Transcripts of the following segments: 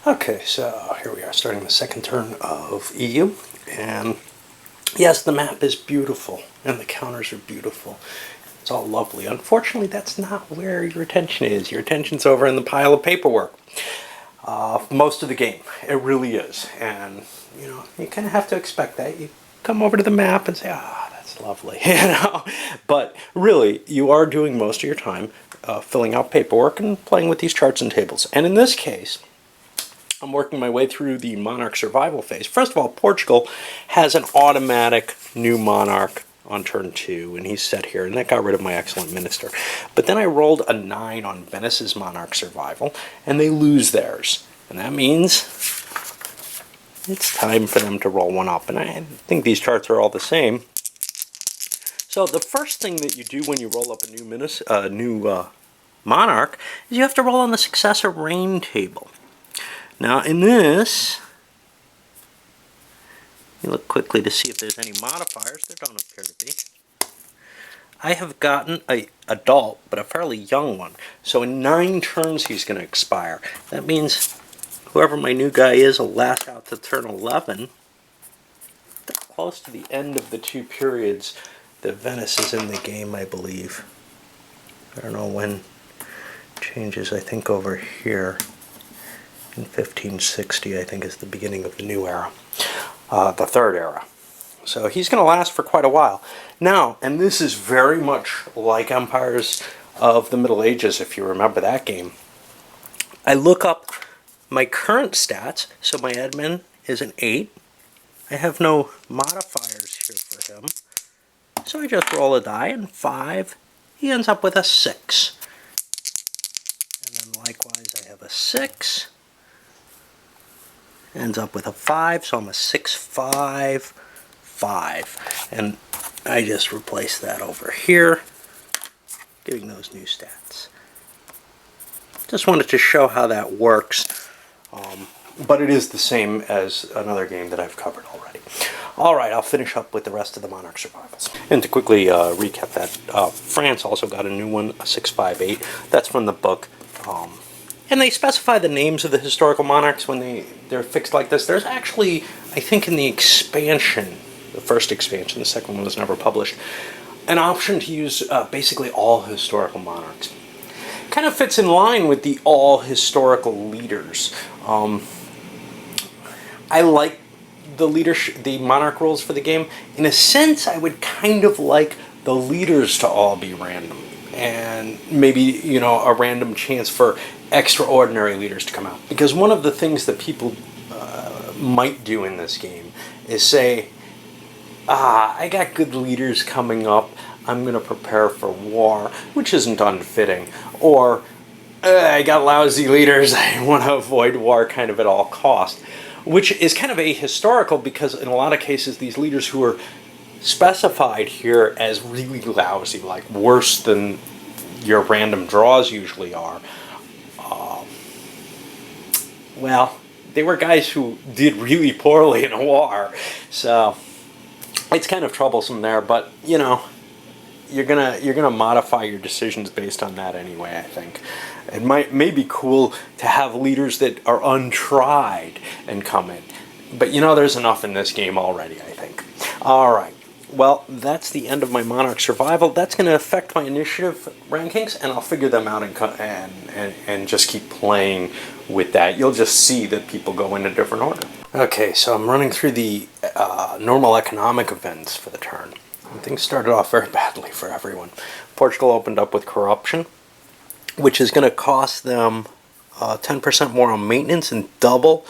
Okay, so here we are starting the second turn of EU, and yes, the map is beautiful, and the counters are beautiful. It's all lovely. Unfortunately, that's not where your attention is. Your attention's over in the pile of paperwork. Most of the game, it really is, and you kind of have to expect that. You come over to the map and say, that's lovely, But really, you are doing most of your time filling out paperwork and playing with these charts and tables. And in this case, I'm working my way through the monarch survival phase. First of all, Portugal has an automatic new monarch on turn 2, and he's set here, and that got rid of my excellent minister. But then I rolled a 9 on Venice's monarch survival, and they lose theirs. And that means it's time for them to roll one up. And I think these charts are all the same. So the first thing that you do when you roll up a new monarch is you have to roll on the successor reign table. Now in this, you look quickly to see if there's any modifiers. There don't appear to be. I have gotten an adult, but a fairly young one. So in 9 turns he's going to expire. That means whoever my new guy is will last out to turn 11. They're close to the end of the 2 periods that Venice is in the game, I believe. I don't know when changes, I think over here. In 1560, I think, is the beginning of the new era, the third era. So he's going to last for quite a while. Now, and this is very much like Empires of the Middle Ages, if you remember that game. I look up my current stats, so my admin is an 8. I have no modifiers here for him. So I just roll a die, and 5, he ends up with a 6. And then likewise, I have a 6. Ends up with a 5, so I'm a 6, 5, 5. And I just replace that over here, giving those new stats. Just wanted to show how that works, but it is the same as another game that I've covered already. Alright, I'll finish up with the rest of the monarch survivals. And to quickly recap that, France also got a new one, a 658. That's from the book. And they specify the names of the historical monarchs when they're fixed like this. There's actually, I think in the expansion, the first expansion, the second one was never published, an option to use basically all historical monarchs. Kind of fits in line with the all historical leaders. I like the monarch rules for the game. In a sense, I would kind of like the leaders to all be random. And maybe, a random chance for extraordinary leaders to come out. Because one of the things that people might do in this game is say, I got good leaders coming up, I'm going to prepare for war, which isn't unfitting. Or, I got lousy leaders, I want to avoid war kind of at all cost. Which is kind of ahistorical because in a lot of cases these leaders who are specified here as really lousy, like worse than your random draws usually are, well, they were guys who did really poorly in a war, so it's kind of troublesome there. But you're gonna modify your decisions based on that anyway. I think it may be cool to have leaders that are untried and come in, but there's enough in this game already, I think. All right. Well, that's the end of my monarch survival. That's going to affect my initiative rankings, and I'll figure them out and just keep playing with that. You'll just see that people go in a different order. Okay, so I'm running through the normal economic events for the turn. And things started off very badly for everyone. Portugal opened up with corruption, which is going to cost them 10% more on maintenance and double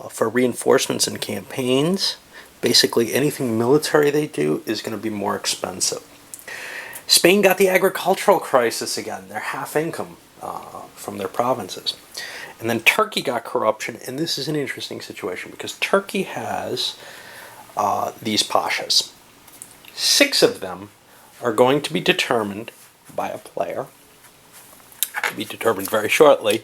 for reinforcements and campaigns. Basically, anything military they do is going to be more expensive. Spain got the agricultural crisis again. They're half income from their provinces. And then Turkey got corruption, and this is an interesting situation because Turkey has these pashas. 6 of them are going to be determined by a player, to be determined very shortly,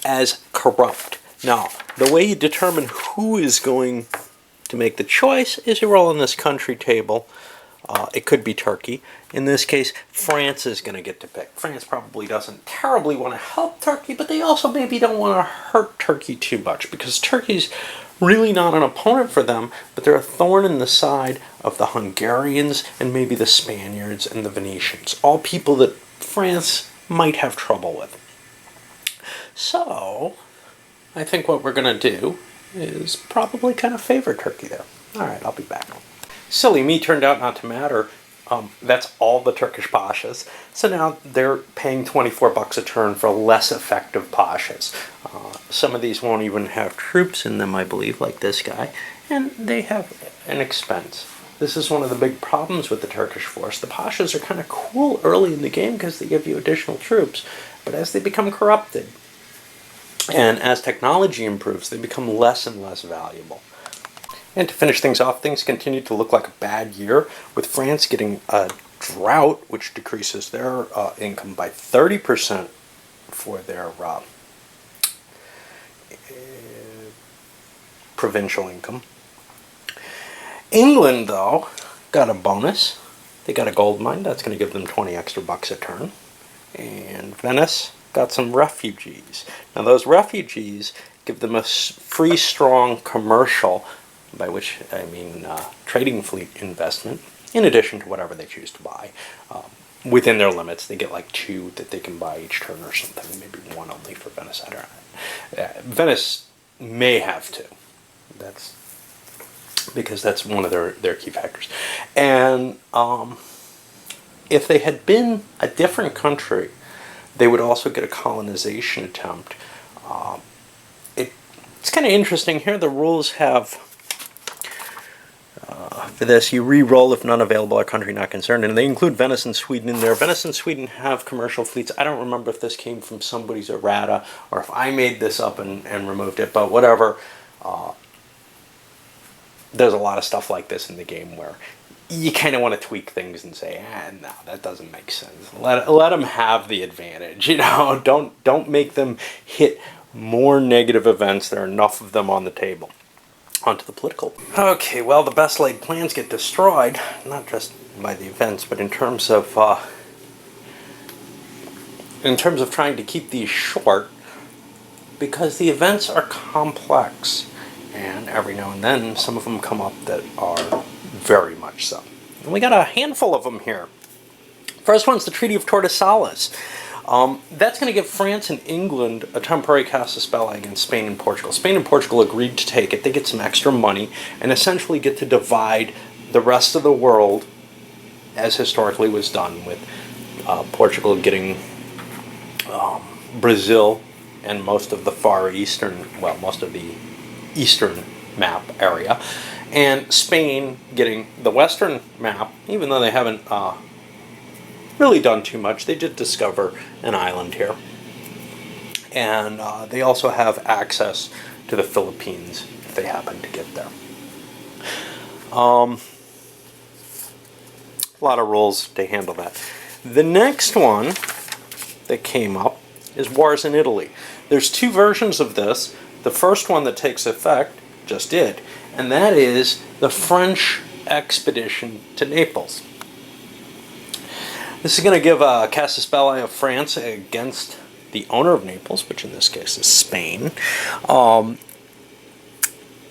as corrupt. Now, the way you determine who is going to make the choice is you roll on this country table It could be Turkey. In this case, France is going to get to pick. France probably doesn't terribly want to help Turkey, but they also maybe don't want to hurt Turkey too much, because Turkey's really not an opponent for them, but they're a thorn in the side of the Hungarians and maybe the Spaniards and the Venetians, all people that France might have trouble with. So, I think what we're going to do is probably kind of favor Turkey there. All right, I'll be back. Silly me, turned out not to matter. That's all the Turkish pashas. So now they're paying 24 bucks a turn for less effective pashas. Some of these won't even have troops in them, I believe, like this guy. And they have an expense. This is one of the big problems with the Turkish force. The pashas are kind of cool early in the game because they give you additional troops. But as they become corrupted, and as technology improves, they become less and less valuable. And to finish things off, things continue to look like a bad year, with France getting a drought, which decreases their income by 30% for their provincial income. England, though, got a bonus. They got a gold mine. That's going to give them 20 extra bucks a turn. And Venice got some refugees. Now, those refugees give them a free, strong commercial, by which I mean trading fleet investment, in addition to whatever they choose to buy. Within their limits, they get like 2 that they can buy each turn or something, maybe 1 only for Venice. I don't know. Venice may have 2. That's because that's one of their key factors. And if they had been a different country, they would also get a colonization attempt. It's kind of interesting here. The rules have for this, you re-roll if none available or country not concerned, and they include Venice and Sweden in there. Venice and Sweden have commercial fleets. I don't remember if this came from somebody's errata or if I made this up and removed it, but whatever. There's a lot of stuff like this in the game where you kind of want to tweak things and say, no, that doesn't make sense. Let them have the advantage. Don't make them hit more negative events. There are enough of them on the table. Onto the political. Okay, well, the best laid plans get destroyed, not just by the events, but in terms of trying to keep these short, because the events are complex, and every now and then some of them come up that are very much so. And we got a handful of them here. First one's the Treaty of Tordesillas. That's going to give France and England a temporary casus belli against Spain and Portugal. Spain and Portugal agreed to take it. They get some extra money and essentially get to divide the rest of the world, as historically was done, with Portugal getting Brazil and most of the most of the eastern map area, and Spain getting the western map, even though they haven't really done too much. They did discover an island here. And they also have access to the Philippines if they happen to get there. A lot of rules to handle that. The next one that came up is wars in Italy. There's 2 versions of this. The first one that takes effect just did, and that is the French expedition to Naples. This is going to give a casus belli of France against the owner of Naples, which in this case is Spain. And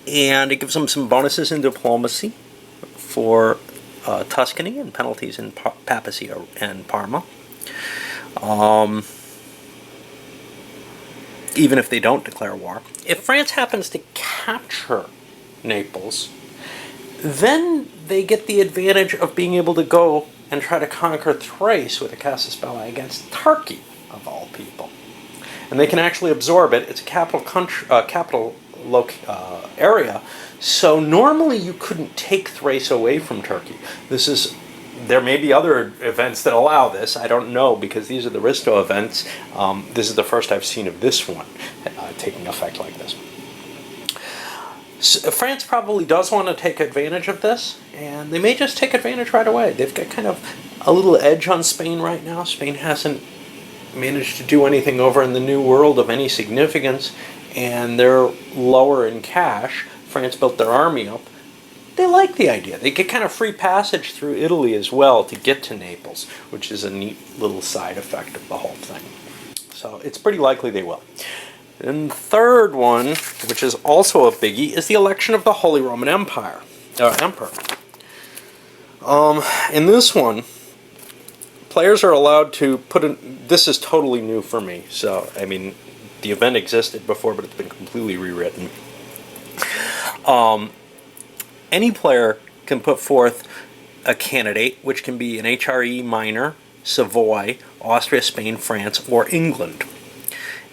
it gives them some bonuses in diplomacy for Tuscany and penalties in Papacy and Parma. Even if they don't declare war. If France happens to capture Naples, then they get the advantage of being able to go and try to conquer Thrace with a casus belli against Turkey, of all people. And they can actually absorb it. It's a capital area, so normally you couldn't take Thrace away from Turkey. There may be other events that allow this. I don't know, because these are the Risto events. This is the first I've seen of this one taking effect like this. So France probably does want to take advantage of this, and they may just take advantage right away. They've got kind of a little edge on Spain right now. Spain hasn't managed to do anything over in the New World of any significance, and they're lower in cash. France built their army up, they like the idea. They get kind of free passage through Italy as well to get to Naples, which is a neat little side effect of the whole thing. So it's pretty likely they will. And the third one, which is also a biggie, is the election of the Holy Roman Emperor. In this one, players are allowed to put in. This is totally new for me. So, I mean, the event existed before, but it's been completely rewritten. Any player can put forth a candidate, which can be an HRE minor, Savoy, Austria, Spain, France, or England.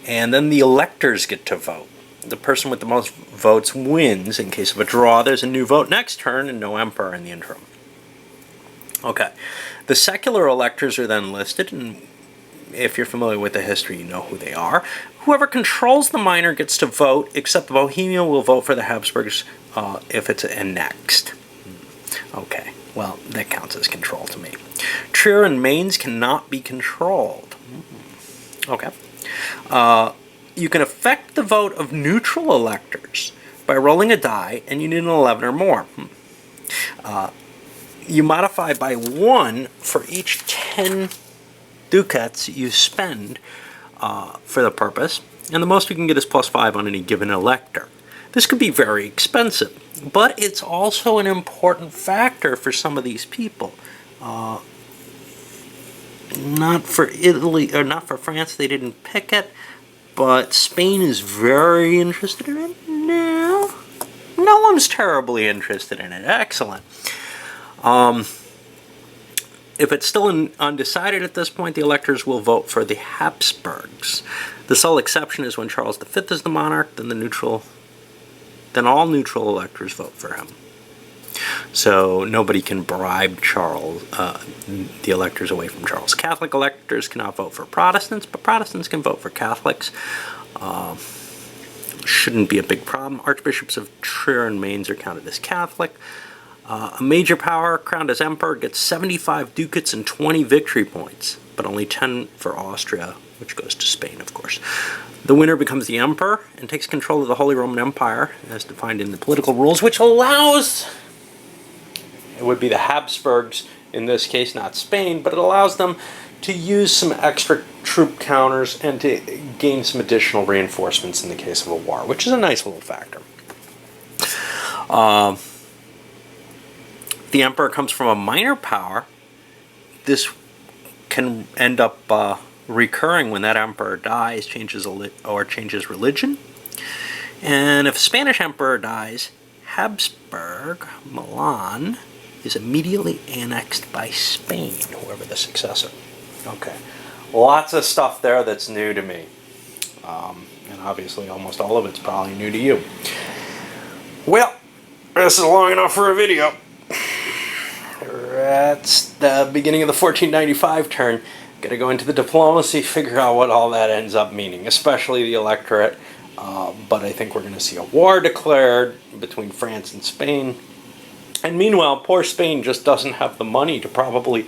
And then the electors get to vote. The person with the most votes wins. In case of a draw, there's a new vote next turn and no emperor in the interim. Okay. The secular electors are then listed, and if you're familiar with the history, you know who they are. Whoever controls the minor gets to vote, except Bohemia will vote for the Habsburgs if it's annexed. Okay, well, that counts as control to me. Trier and Mainz cannot be controlled. Okay. You can affect the vote of neutral electors by rolling a die, and you need an 11 or more. You modify by 1 for each 10 ducats you spend for the purpose, and the most you can get is +5 on any given elector. This could be very expensive, but it's also an important factor for some of these people. Not for Italy, or not for France, they didn't pick it, but Spain is very interested in it now. No one's terribly interested in it. Excellent. If it's still undecided at this point, the electors will vote for the Habsburgs. The sole exception is when Charles V is the monarch, then all neutral electors vote for him. So nobody can bribe Charles, the electors away from Charles. Catholic electors cannot vote for Protestants, but Protestants can vote for Catholics. Shouldn't be a big problem. Archbishops of Trier and Mainz are counted as Catholic. A major power crowned as emperor gets 75 ducats and 20 victory points, but only 10 for Austria, which goes to Spain, of course. The winner becomes the emperor and takes control of the Holy Roman Empire, as defined in the political rules, which allows, it would be the Habsburgs in this case, not Spain, but it allows them to use some extra troop counters and to gain some additional reinforcements in the case of a war, which is a nice little factor. The emperor comes from a minor power. This can end up recurring when that emperor dies, changes religion. And if a Spanish emperor dies, Habsburg, Milan, is immediately annexed by Spain, whoever the successor. Okay. Lots of stuff there that's new to me. And obviously almost all of it's probably new to you. Well, this is long enough for a video. That's the beginning of the 1495 turn. Got to go into the diplomacy, figure out what all that ends up meaning, especially the electorate. But I think we're going to see a war declared between France and Spain. And meanwhile, poor Spain just doesn't have the money to probably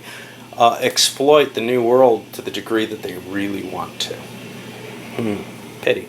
exploit the New World to the degree that they really want to. Pity.